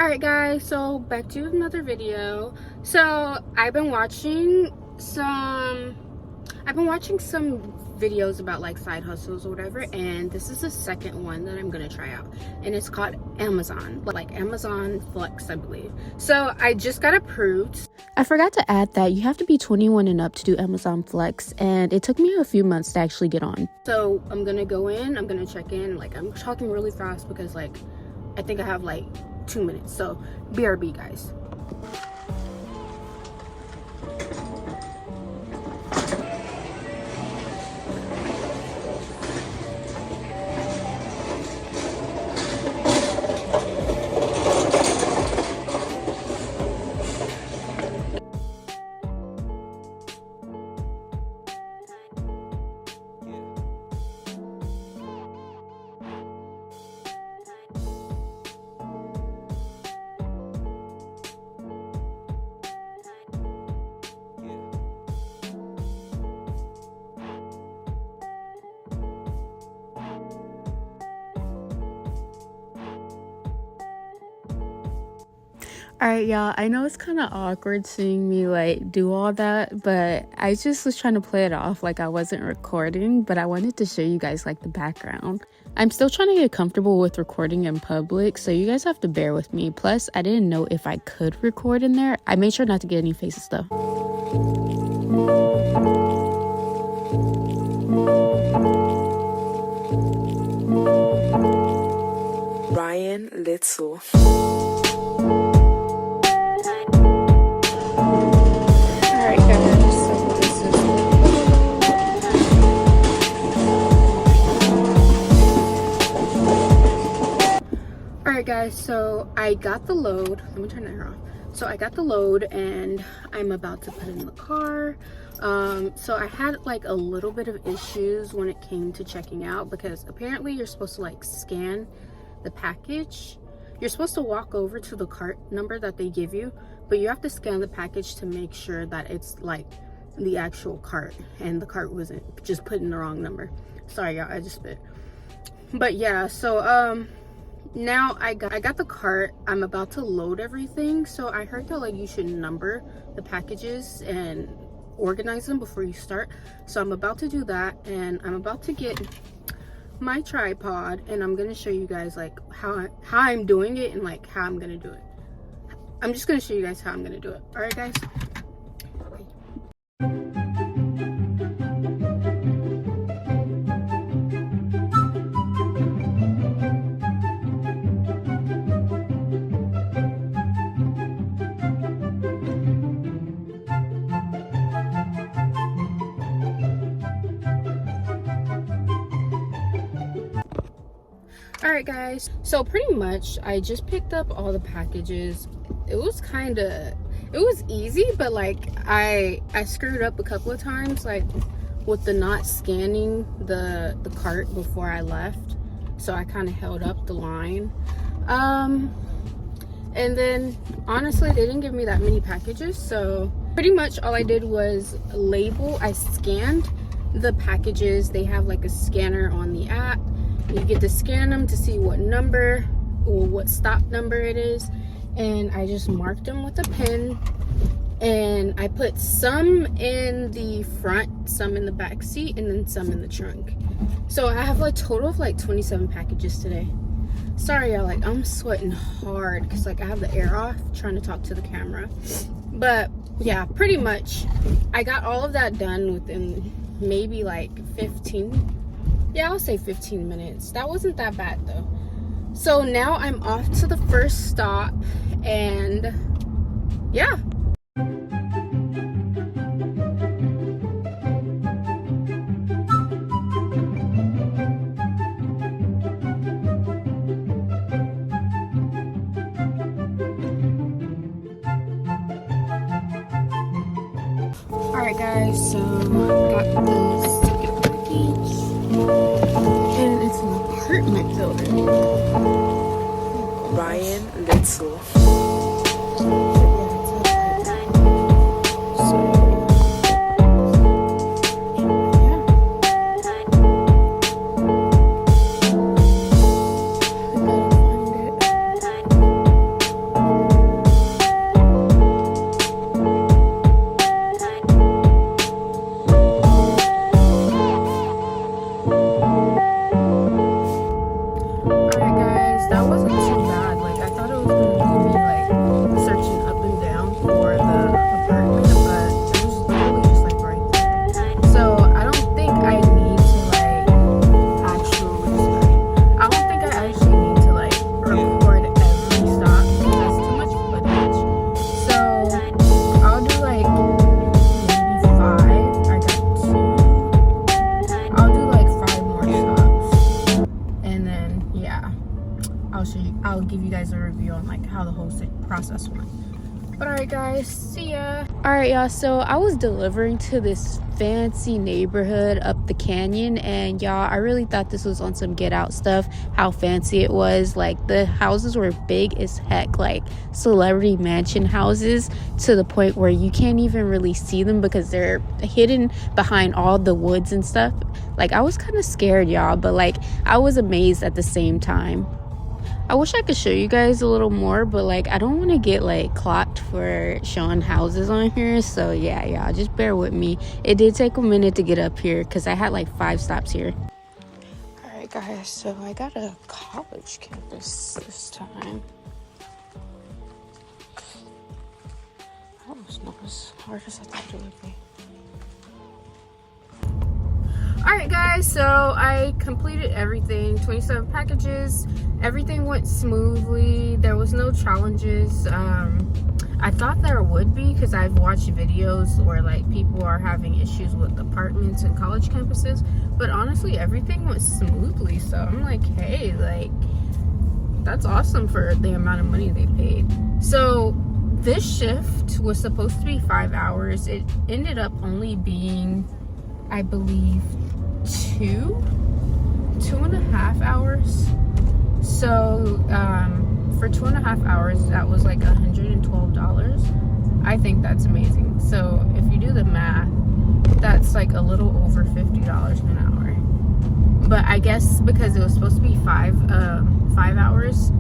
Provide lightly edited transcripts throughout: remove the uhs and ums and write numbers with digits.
Alright guys, so back to another video. So I've been watching some videos about like side hustles or whatever, and this is the second one that I'm gonna try out, and it's called Amazon, like Amazon Flex, I believe. So I just got approved. I forgot to add that you have to be 21 and up to do Amazon Flex, and it took me a few months to actually get on. So I'm gonna go in, I'm gonna check in. Like, I'm talking really fast because like I think I have like 2 minutes, so BRB guys. Alright y'all, I know it's kind of awkward seeing me like do all that, but I just was trying to play it off like I wasn't recording, but I wanted to show you guys like the background. I'm still trying to get comfortable with recording in public, so you guys have to bear with me. Plus, I didn't know if I could record in there. I made sure not to get any faces though. Ryan Litzel. Alright guys, so I got the load. Let me turn that off. So I got the load and I'm about to put it in the car. So I had like a little bit of issues when it came to checking out, because apparently you're supposed to like scan the package. You're supposed to walk over to the cart number that they give you, but you have to scan the package to make sure that it's like the actual cart, and the cart wasn't just putting the wrong number. Sorry y'all, I just spit. But yeah, so now I got the cart. I'm about to load everything. So I heard that like you should number the packages and organize them before you start. So I'm about to do that, and I'm about to get my tripod, and I'm gonna show you guys like how I'm doing it and like how I'm gonna do it. I'm just gonna show you guys how I'm gonna do it. All right guys. Alright guys, so pretty much I just picked up all the packages. It was easy, but like I screwed up a couple of times, like with the not scanning the cart before I left, so I kind of held up the line. And then honestly they didn't give me that many packages, so pretty much all I did was I scanned the packages. They have like a scanner on the app. You get to scan them to see what number or what stop number it is, and I just marked them with a pen, and I put some in the front, some in the back seat, and then some in the trunk. So I have a total of like 27 packages today. Sorry y'all, like I'm sweating hard because like I have the air off trying to talk to the camera. But yeah, pretty much I got all of that done within maybe like 15, yeah, I'll say 15 minutes. That wasn't that bad though. So now I'm off to the first stop, and yeah. Alright guys, so got this ticket package, and it's an apartment building. Ryan Litzel. how the whole process went. But alright guys, see ya. Alright y'all, so I was delivering to this fancy neighborhood up the canyon, and y'all, I really thought this was on some Get Out stuff, how fancy it was. Like, the houses were big as heck, like celebrity mansion houses, to the point where you can't even really see them because they're hidden behind all the woods and stuff. Like, I was kind of scared, y'all, but like, I was amazed at the same time. I wish I could show you guys a little more, but like, I don't want to get like clocked for showing houses on here. So yeah, y'all, just bear with me. It did take a minute to get up here because I had like 5 stops here. All right guys, so I got a college campus this time. That was not as hard as I thought it would be. Alright guys, so I completed everything, 27 packages. Everything went smoothly. There was no challenges. I thought there would be because I've watched videos where like people are having issues with apartments and college campuses, but honestly everything went smoothly. So I'm like, hey, like, that's awesome for the amount of money they paid. So this shift was supposed to be 5 hours. It ended up only being, I believe, 2.5 hours. So for 2.5 hours, that was like $112. I think that's amazing. So if you do the math, that's like a little over $50 an hour. But I guess because it was supposed to be 5 hours,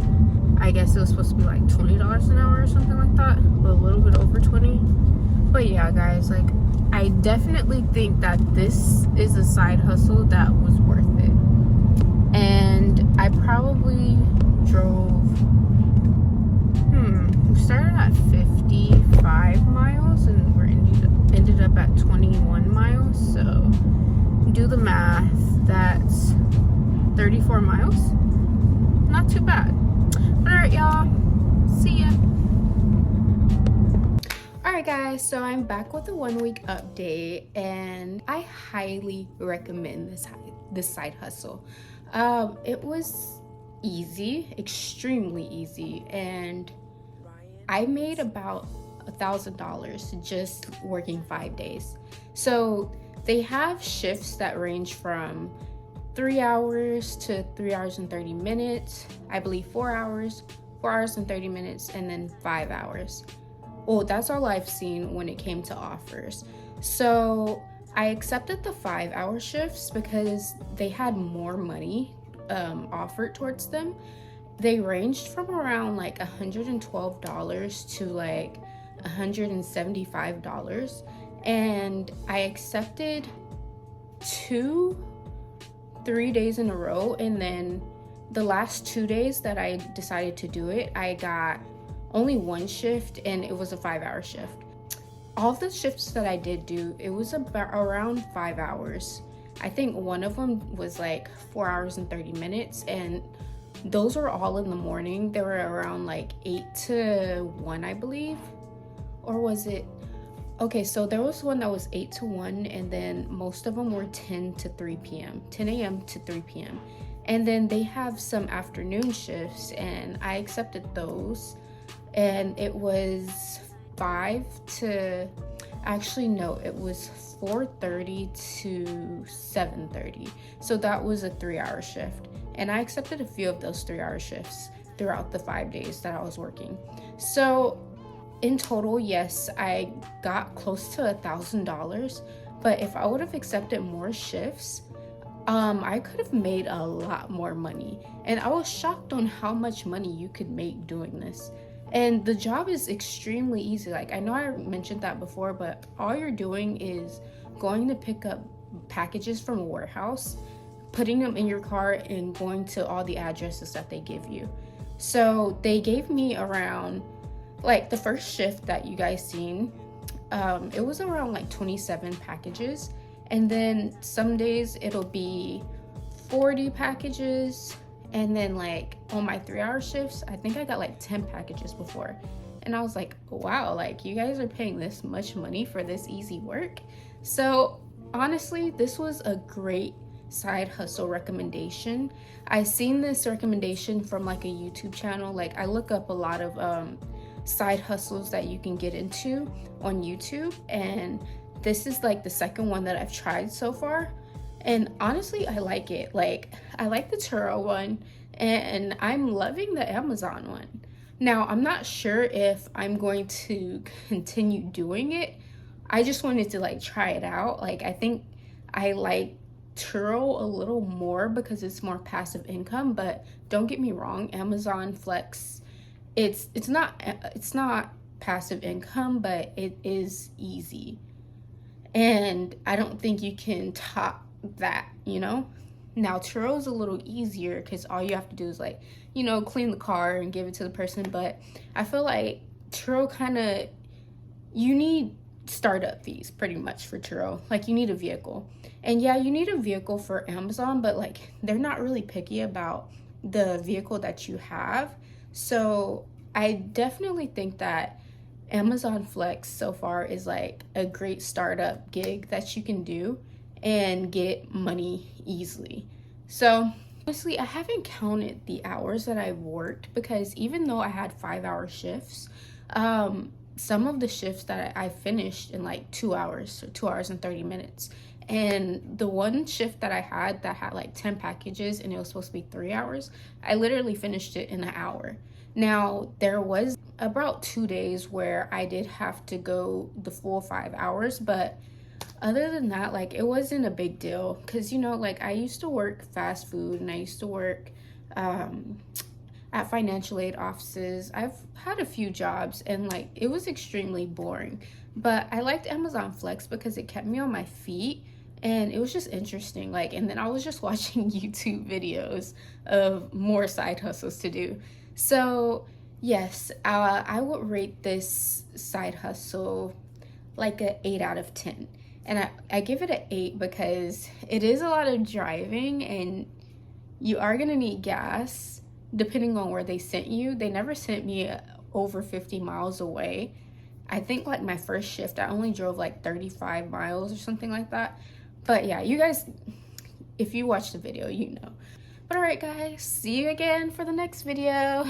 I guess it was supposed to be like $20 an hour or something like that, a little bit over 20. But yeah guys, like, I definitely think that this is a side hustle that was worth it. And I probably drove, we started at 55 miles and we're ended up at 21 miles. So do the math, that's 34 miles. Not too bad. But alright y'all, see ya. Alright guys, so I'm back with a 1-week update, and I highly recommend this side hustle. It was easy, extremely easy, and I made about $1,000 just working 5 days. So they have shifts that range from 3 hours to 3 hours and 30 minutes, I believe 4 hours, 4 hours and 30 minutes, and then 5 hours. Well, that's all I've seen when it came to offers. So I accepted the 5-hour shifts because they had more money offered towards them. They ranged from around like $112 to like $175. And I accepted 3 days in a row. And then the last 2 days that I decided to do it, I got only 1 shift, and it was a 5-hour shift. All the shifts that I did do, it was about around 5 hours. I think one of them was like 4 hours and 30 minutes, and those were all in the morning. They were around like 8 to 1, I believe. Or was it? Okay, so there was one that was 8 to 1, and then most of them were 10 to 3 p.m., 10 a.m. to 3 p.m. And then they have some afternoon shifts, and I accepted those. And it was 5 to, actually no, it was 4:30 to 7:30. So that was a 3-hour shift. And I accepted a few of those 3-hour shifts throughout the 5 days that I was working. So in total, yes, I got close to $1,000. But if I would have accepted more shifts, I could have made a lot more money. And I was shocked on how much money you could make doing this. And the job is extremely easy. Like, I know I mentioned that before, but all you're doing is going to pick up packages from a warehouse, putting them in your car, and going to all the addresses that they give you. So they gave me around, like, the first shift that you guys seen, it was around like 27 packages. And then some days it'll be 40 packages. And then like on my 3-hour shifts, I think I got like 10 packages before. And I was like, wow, like, you guys are paying this much money for this easy work. So honestly, this was a great side hustle recommendation. I seen this recommendation from like a YouTube channel. Like I look up a lot of side hustles that you can get into on YouTube, and this is like the second one that I've tried so far, and honestly I like it. Like I like the Turo one, and I'm loving the Amazon one. Now I'm not sure if I'm going to continue doing it. I just wanted to like try it out. Like I think I like Turo a little more because it's more passive income, but don't get me wrong, Amazon Flex, it's not passive income, but it is easy. And I don't think you can top that, you know? Now Turo is a little easier because all you have to do is like, you know, clean the car and give it to the person, but I feel like Turo kind of, you need startup fees pretty much for Turo. Like you need a vehicle, and yeah, you need a vehicle for Amazon, but like they're not really picky about the vehicle that you have. So I definitely think that Amazon Flex so far is like a great startup gig that you can do and get money easily. So honestly, I haven't counted the hours that I've worked, because even though I had 5-hour shifts, some of the shifts that I finished in like 2 hours, so 2 hours and 30 minutes. And the one shift that I had that had like 10 packages and it was supposed to be 3 hours, I literally finished it in an hour. Now, there was about 2 days where I did have to go the full 5 hours, but other than that, like it wasn't a big deal, because you know, like I used to work fast food and I used to work at financial aid offices. I've had a few jobs and like it was extremely boring, but I liked Amazon Flex because it kept me on my feet and it was just interesting. Like, and then I was just watching YouTube videos of more side hustles to do. So yes, I would rate this side hustle like an 8 out of 10. And I give it an 8 because it is a lot of driving and you are gonna need gas depending on where they sent you. They never sent me over 50 miles away. I think like my first shift, I only drove like 35 miles or something like that. But yeah, you guys, if you watch the video, you know. But all right, guys, see you again for the next video.